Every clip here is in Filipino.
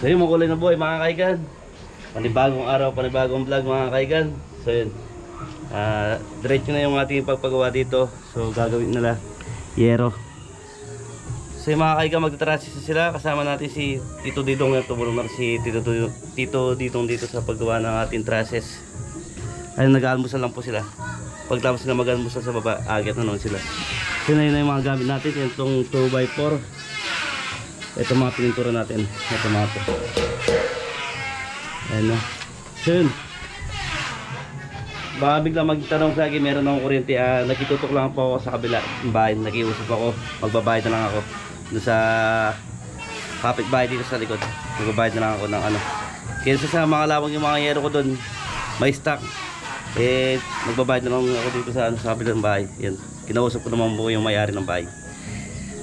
So yun, makulay na buhay mga kaigan. Panibagong araw, panibagong vlog mga kaigan. So yun, diretso na yung ating pagpagawa dito. So gagawin nila yero. So yung mga kaigan, magtatrasis na sila. Kasama natin si Tito Didong. Tumulong na si Tito Didong dito sa paggawa ng ating trusses. Ayun, nag-aalmusal lang po sila. Pagtapos sila mag-aalmusal sa baba, agad na naman sila. So yun na yung mga gamit natin. Itong 2x4. Ito mga pinintura natin. Ito mga ito. Ayan na. So yun, baka bigla magtanong sa akin, meron akong kuryente. Nakitutok lang po ako sa kabila ng bahay. Nakiusap ako, magbabayad na lang ako doon sa kapitbahay dito sa likod. Magbabayad na lang ako ng ano. Kaya sa mga lawang yung mga yero ko doon, may stock. Magbabayad na lang ako dito sa, sa kabila ng bahay. Yan. Kinausap ko naman po yung may-ari ng bahay.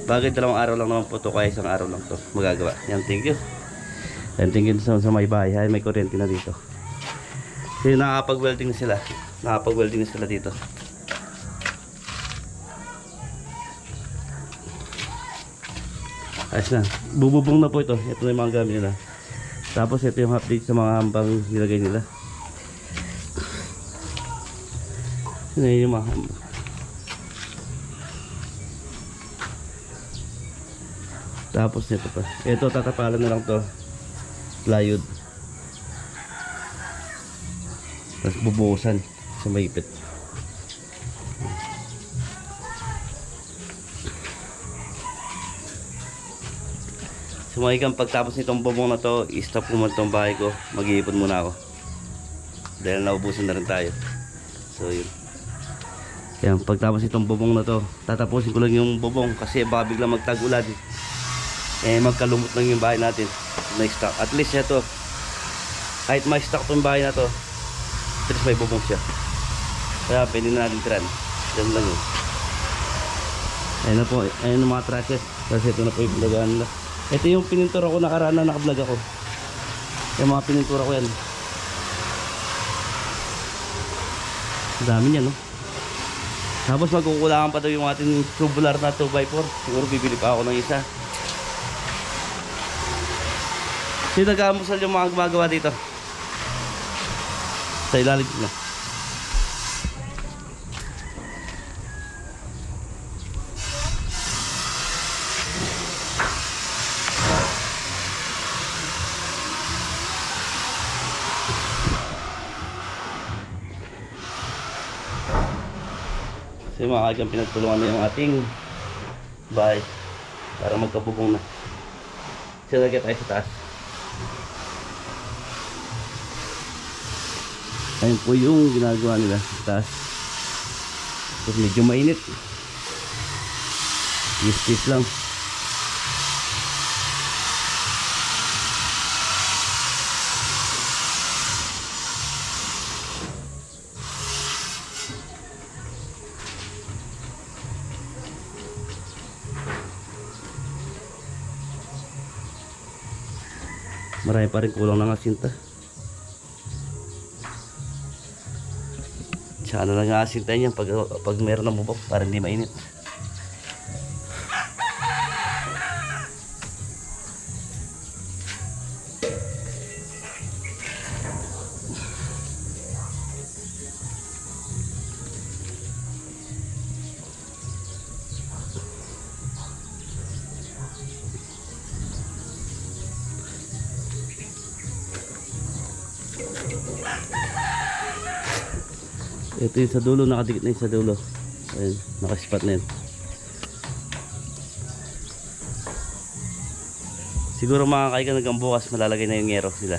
Bagay 2 araw lang naman po ito, kaya 1 araw lang to magagawa. Yan, thank you. And thank you sa may bahay. Ay, may kuryente na dito. Kasi nakakapag-welding na sila. Nakakapag-welding na sila dito. Ayos na. Bububong na po ito. Ito na yung mga gamit nila. Tapos ito yung update sa mga hambang nilagay nila. Yun na yung mga hambang. Tapos nito pa. Ito tatapalan na lang to. Plywood. Tapos bubuhusan sa maipit. Sumayikan pagtapos nitong bubong na to, i-stop ko muna itong bahay ko. Mag-iipon muna ako. Dahil naubusan na rin tayo. So yun. Yan, pagtapos itong bubong na to, tatapusin ko lang yung bubong kasi baka biglang magtag-ulan. Magkalumot lang yung bahay natin. May stock. At least ito, kahit may stock itong bahay na to, at least may bubong siya. Kaya pwede na natin tiran. Diyan lang yun. Ayun na po. Ayun ang mga trusses. Kasi ito na po yung pinagaan nila. Ito yung pinintura ko nakaraan na nakablog ako. Yung mga pinintura ko yan. Dami niya, no? Tapos magkukulangan pa daw yung ating tubular na 2x4. Siguro bibili pa ako ng isa. Sino nag-aamusal yung mga gumagawa dito? Sa ilalim na. So yung mga kaigan, pinagtulungan na yung ating bahay para magkabubong na. So lagyan tayo sa taas. Ayun po yung ginagawa nila sa taas. Tapos medyo mainit. Yes lang. Marami pa rin kulang ng asinta. Tsaka na lang asinta niyan pag meron ng bubong para hindi mainit. Ito yung sa dulo, nakadikit na yung sa dulo. Ayun, nakaspat na yun. Siguro mga kaigan hanggang bukas malalagay na yung yero nila.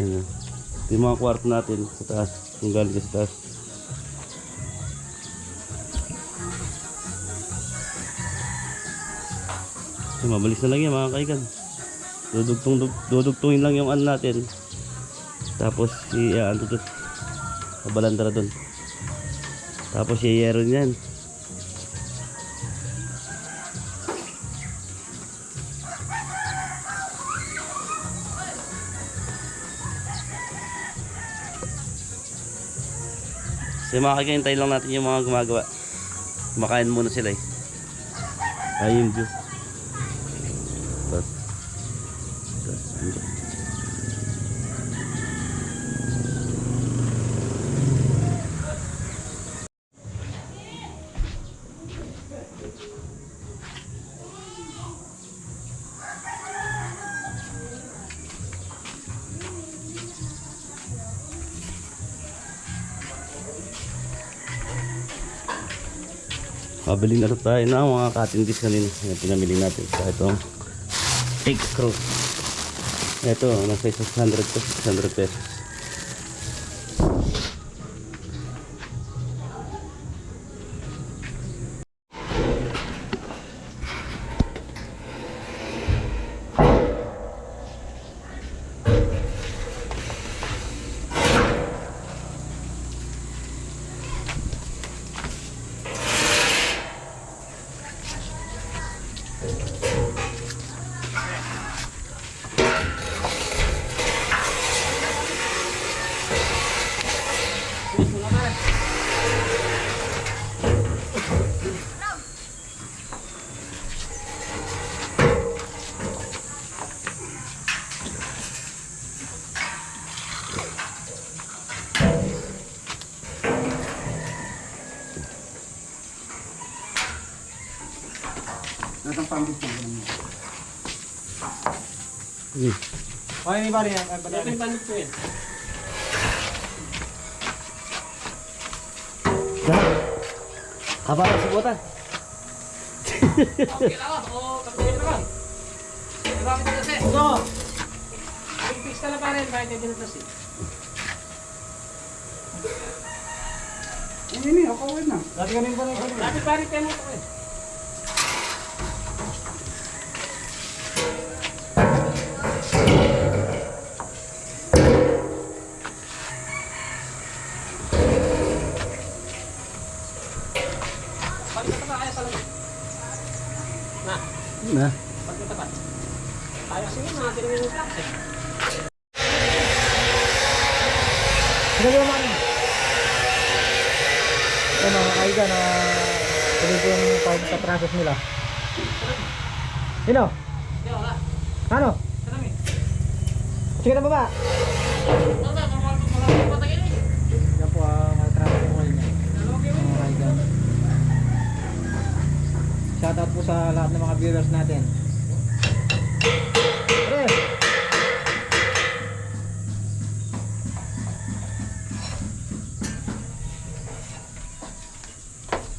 Yan. Ito yung mga kwarto natin sa taas. Yung galing sa taas. Mabilis na lang yan mga kaigan. Dudugtungin lang yung ano natin. Tapos ano to, balandara doon. Tapos i-yero niyan. So makakahintay lang natin yung mga gumagawa. Kumakain muna sila eh. Ayun yung view. Mabili na rin tayo ng mga cutting disc kanina. Yung pinamili natin. Sa itong egg screw. Ito, nasa 600 to, 600 pesos. Nasang pambit ko. Ay, may bari yan. Ito yung bandit ko yan. Haba na subutan. Okay lang ako. Oo, kapatid naman. Bakit ito kasi? Ito! Yung fix ka na pa rin. Bakit ito na si? Hindi, ako na. Dati kami pa rin. Dati pa rin kayo mo ito eh. Na. Pagkatapat. Ayaw sige mga tinignan yung flash eh. Sige naman. Ito mga kaigan na tuloy po yung pagka-process nila. Sino? Kaya wala. Ano? Karami. Sige na baba. Wala ba? Wala ba patagin eh? Yan po ang traffic control niya. Mga kaigan. Shoutout po sa lahat ng mga viewers natin. Pre!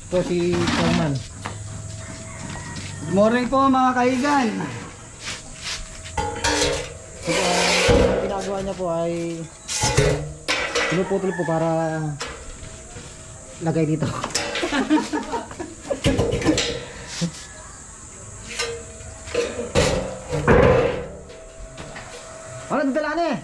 Ito si Norman. Good morning po mga kaigan. So, ang ginagawa niya po ay pinuputol po para lagay dito. Wala, nagdala na eh.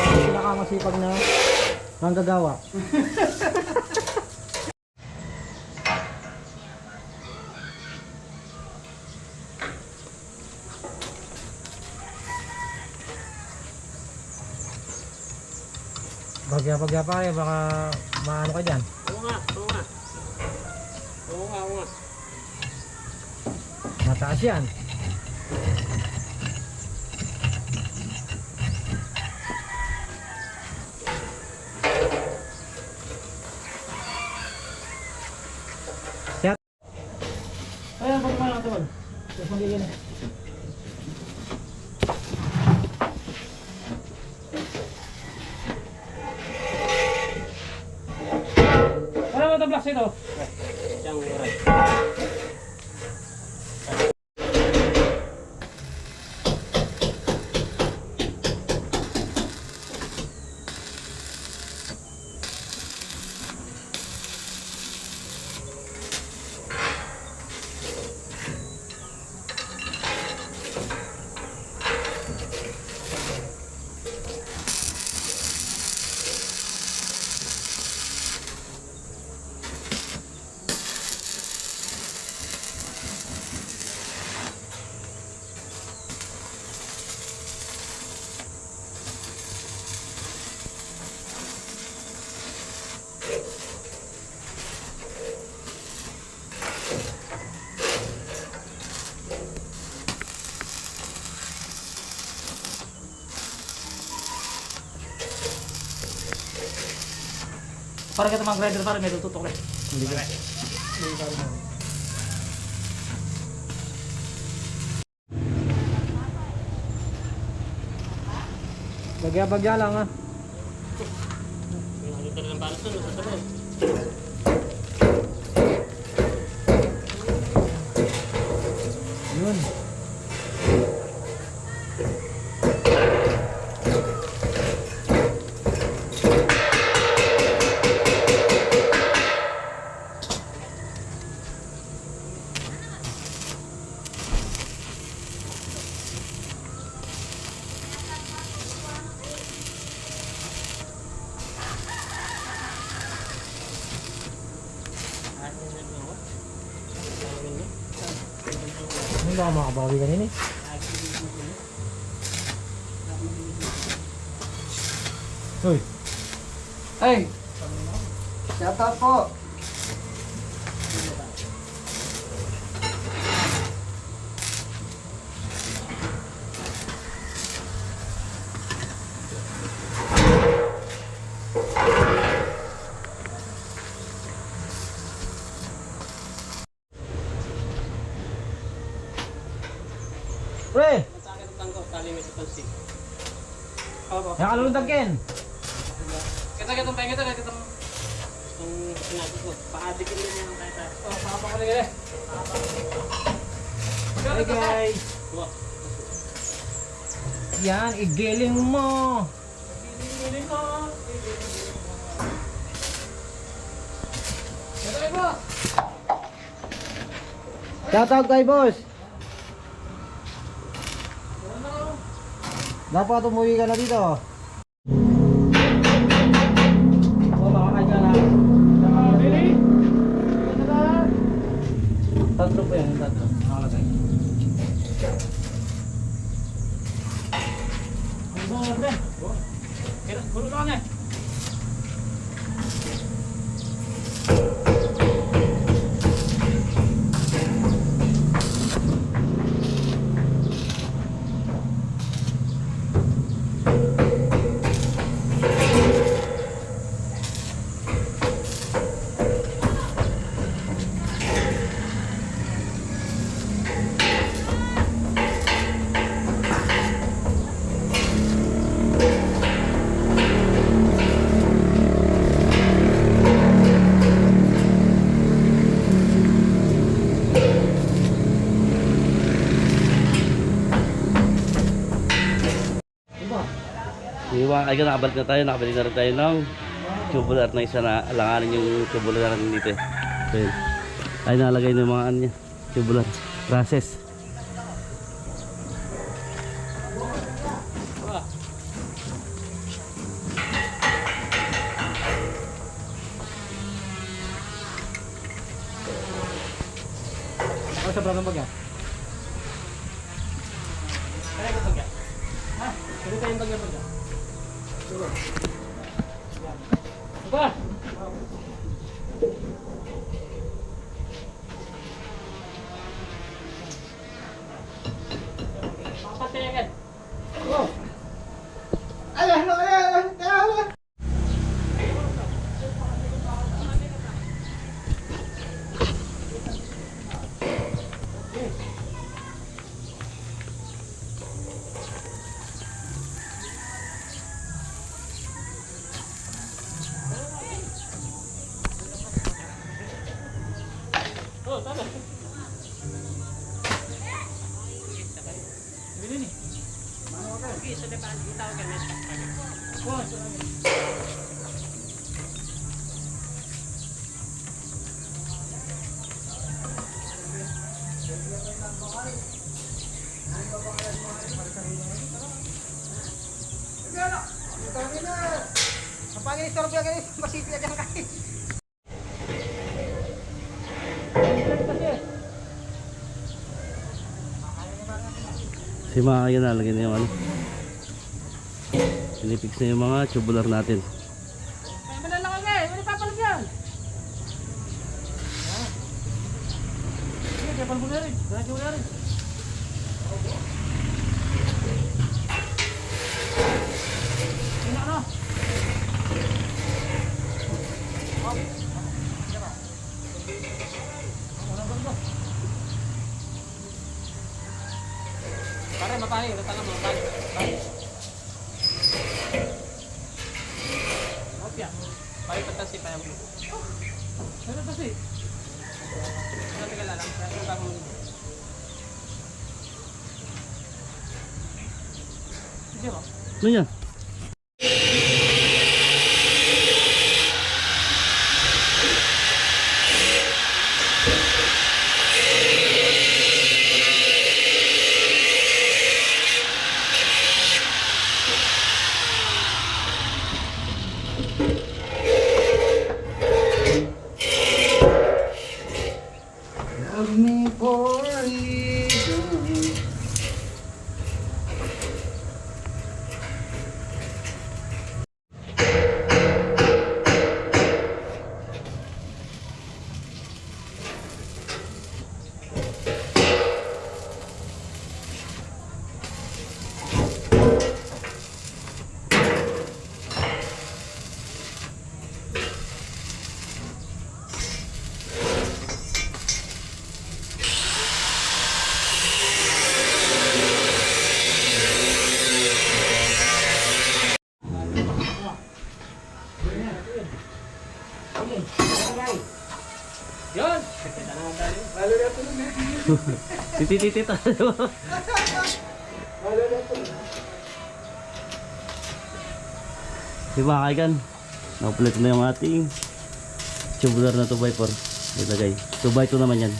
Pinakamasipag na manggagawa. Bagya pare, baka maano ka dyan. Oo nga, oo nga. Oo nga, oo nga. Mataas yan. Ayan, pag mga katawal. Tapos magiging. Ano ba ito blocks ito? Siyang right. Para kita mag-grinder para may tututok eh. Hindi ka. Bagya-bagya lang ha. Yun. Hindi ba makabawi kanina eh? Uy, Ay! Shout out po! pre! Sa akin ang tangko, tali may tutalsik. Nakalulong tagkin! Kita itong pengen ito, kita itong sinabi ko. Paadikin din yan tayo tayo. Oh, pakapakuli ka rin. Hey guys! Yan, igiling mo! Piling ko. Ito kayo boss. Shoutout kay boss! Dapat umuwi ka na dito. Tatlo po yan, tatlo. Nakalagay. Gulo lang eh. Ay ka, nakabalik na rin tayo ng tubular na isa na alanganin yung tubular natin dito. So yun. Ay nalagay na yung mga ano niya, tubular process. Ano sa brother bagya? Kaya ka bagya. Ha? Kaya tayong bagya. Ba? Papatayagan. Oh. Oh, tama. Bili ni. Okay, sa depan kita ka na. Oh, Kapag istorbo yan guys, masipil yan kayo. Si mga yun nalagay na yung ano. Pinipix na yung mga tubular natin. Ay, malalaki nga eh. Ano papalagyan? Sige, kapal mo na rin. Radyo na rin. Ano? Pare, matali. Tatanga mo. Matali. Opya. Pare, patasi pa yung blue. Ano patasi? Ano tingala lang? Ano ba mo? Sige ba? Ano yan? Love me for you. Yun! Titi tayo. Si Makaigan, nakulit na yung ating tubular na 2x4. Ilagay. 2x2 naman yan.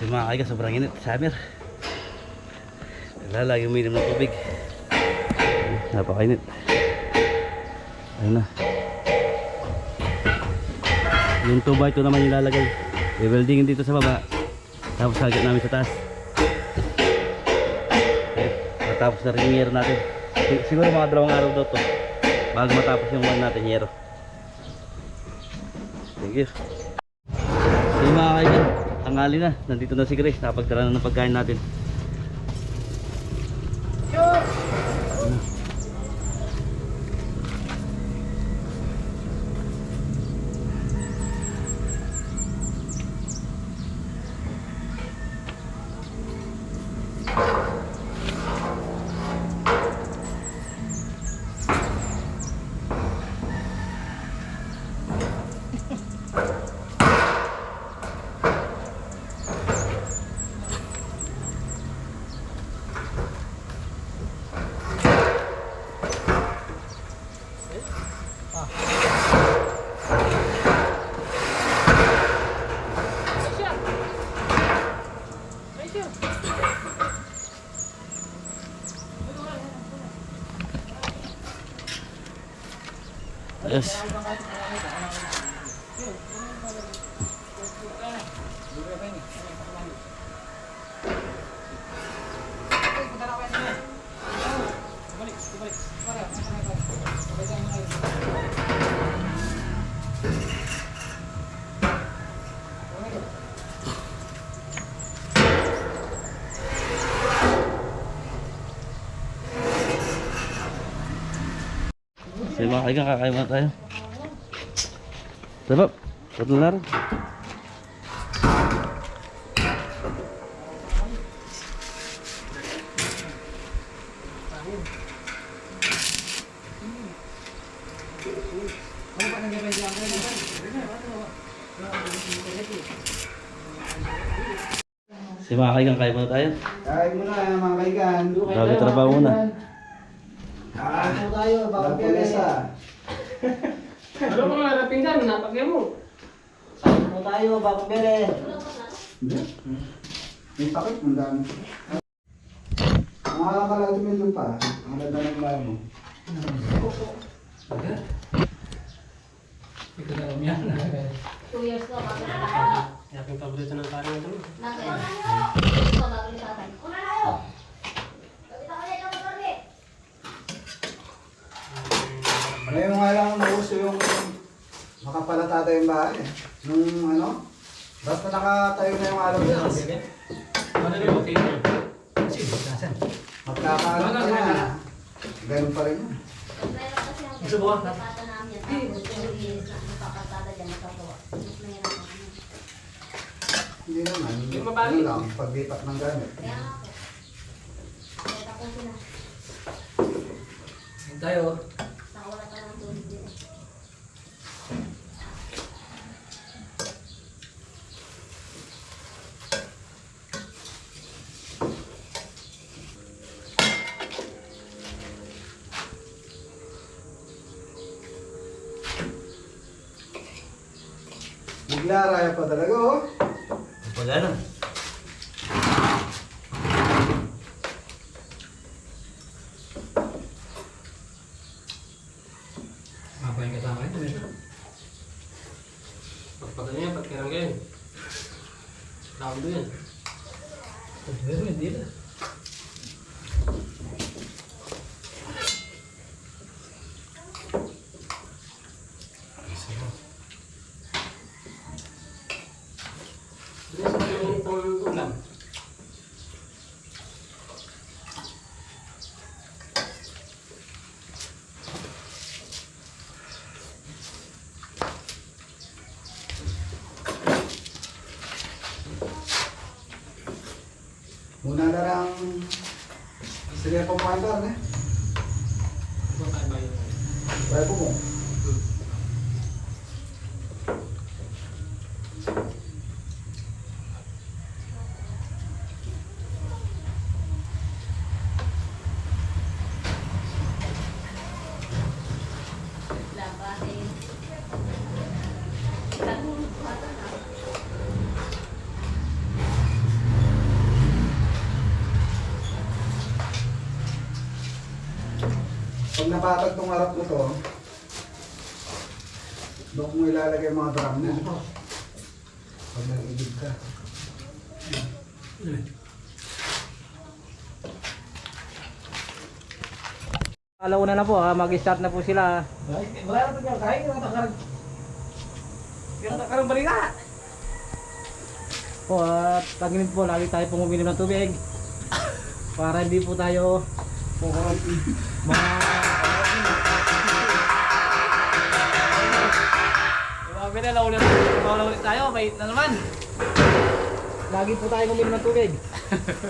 Si Makaigan, sobrang init. Summer. Lagi uminom ng tubig. Napakainit. Ayun na. Yung 2x2 naman yung lalagay. I-weldingin dito sa baba. Tapos hagit namin sa taas. Matapos na rin yung yero natin. Siguro mga 2 araw daw to bago matapos yung one natin yero. Thank you. So yung mga kaibigan, tanghali na. Nandito na si Grace. Nakapagdala na ng pagkain natin. Yes. Sige mga kaibigan, kakain muna tayo. Sarap. Sarap na rin. Sige mga kaibigan, kain muna tayo. Kain mo na mga kaigan. Bago trabaho muna. Kain mo tayo, bago piyesa. Ano ko nga napinggan? Napagyan mo. Kain mo tayo, bago pere. May sakit mo dami. Makakala tumindong pa. Ang ganda ng bahay mo. Ito na lang yan. 2 years ko, bago na. Yaking paborito ng parang ito. Nakaya. Ito, bago ni tatay. Ngayon nga lang nauso yung makapalatata yung bahay eh. Nung ano, basta nakatayo na yung alam mo. Ano na yung tingin? Magkakaano ka na. Ganun pa rin yun. Meron kasi ang Gusto mo ba? pata namin yan. Tapos 2 years na napapatada dyan, nagkagawa. Mas mahirap ako. Hindi naman. Yung mabalik. Ano lang, paglipat ng gamit. Kaya nga po. Kaya tapusin na. Tayo. Nakawala pa ng tubig din. Naglaraya pa talaga oh. Pag ano? Apa yang kasama ito eh? Pagpag ano yan, pagkirang ganyan. Tawag doon yan. Pero hindi na. Ulam. Muna na lang sige po mga karne. Ito tayo ba yun? Kaya po mo. Labahin. Tanong bata na. Pag napatag tong harap mo to, doon mo ilalagay yung mga drum mo. Pag nag-ibig ka. Alauna na po, mag-start na po sila. Wala na ito kahit yung takarang. Yung takarang balita. Po, at taginin po, lagi tayo pong uminom ng tubig. Para hindi po tayo mga Ulit tayo, may na naman. lagi po tayo uminom ng tubig.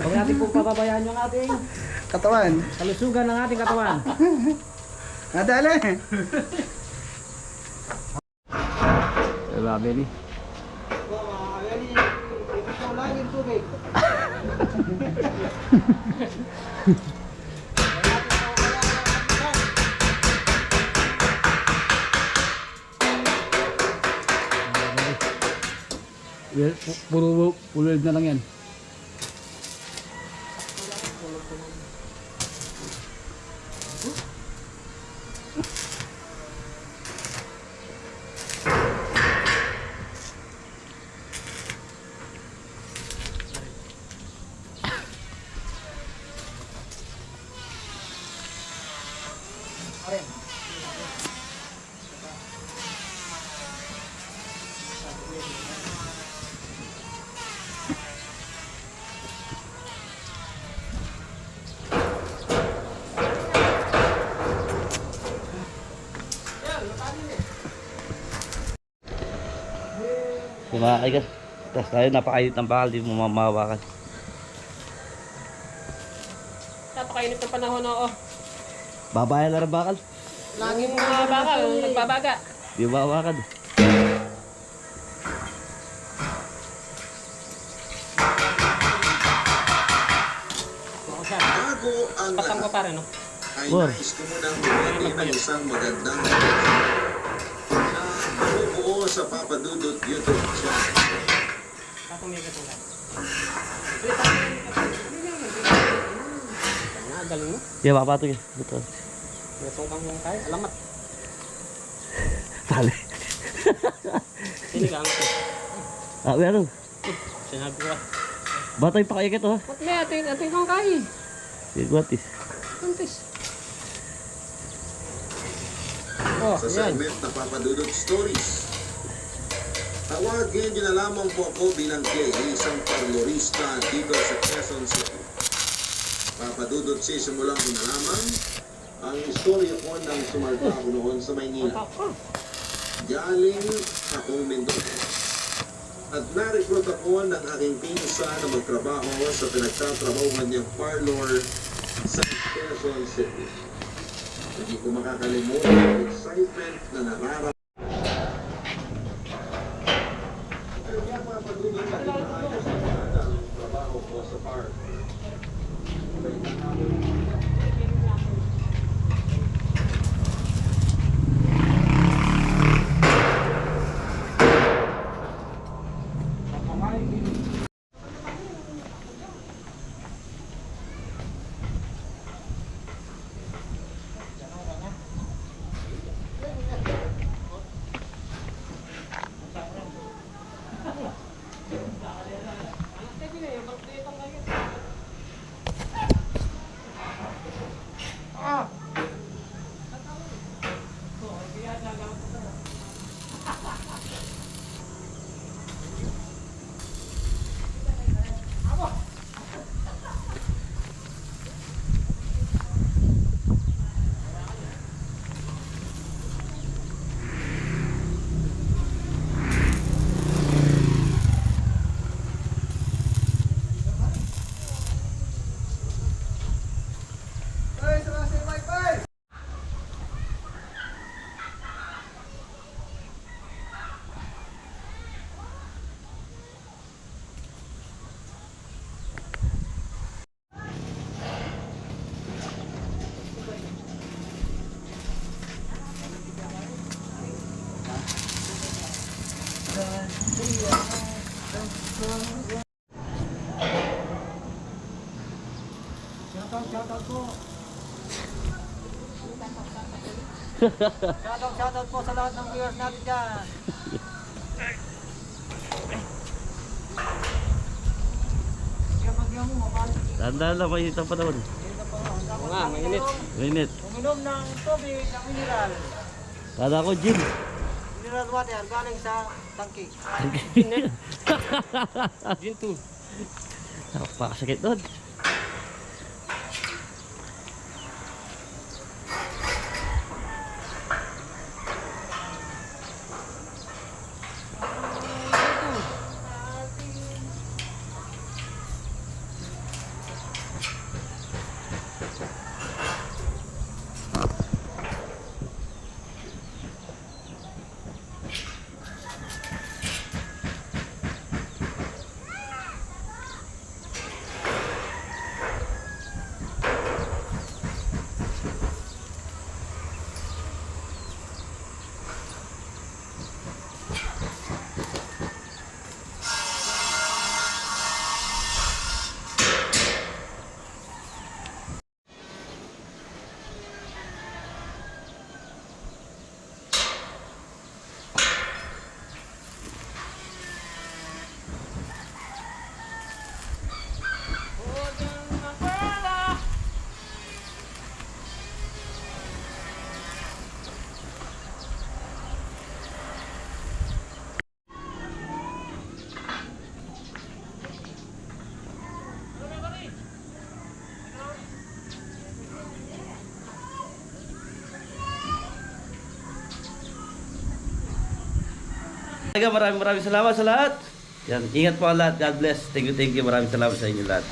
Huwag natin po papabayaan yung ating Katawan. kalusugan ng ating katawan. Nadali. Diba, Benny? Laging tubig. Puro na lang yan. So mga kaigan, tapos tayo napakainit ng bakal, di mo mamawakan. Napakainit ng panahon oo. Babayan na rin bakal. Laging mga bakal, nagbabaga. Di mawakan. Patang ko pa rin, no? Ay War. nais ko munang bumati ng isang magandang na bumubuo sa Papa Dudut YouTube channel. Patumigil ko lang. Galing mo. Di mapato yun. Ito. May tungkang yung tayo, alamat. Tali. Sinigang ko. Ah, ano? Sinabi ko. Batay pa kaya ito ha? Ba't may ating kang kain? Guwatis. Kuntis. Oh, Sa yan. segment na Papadudot Stories. Tawagin niyo na lamang po ako bilang Clay, isang parlorista dito sa Quezon City. Papadudot simulan ko na lamang ang istorya ko ng sumalta ako noon sa Maynila. Galing akong Mendoza. At na-recruit ako ng aking pinsa na magtrabaho sa pinagtatrabahuhan niyang parlor sa Quezon City. Hindi ko makakalimutan ang excitement na nararamdaman. Kaya papadudot na inaayos ang trabaho ko sa park. Shoutout po sa lahat ng viewers natin dyan. Tandaan lang, mainit ang panahon. Oo nga, mainit. Mainit. Uminom ng tubig ng mineral. Kala ko gym. Mineral water galing sa tangki. Gin to. Napakasakit doon. Maraming salamat sa lahat. Yan, ingat po ang lahat. God bless. Thank you. Maraming salamat sa inyo lahat.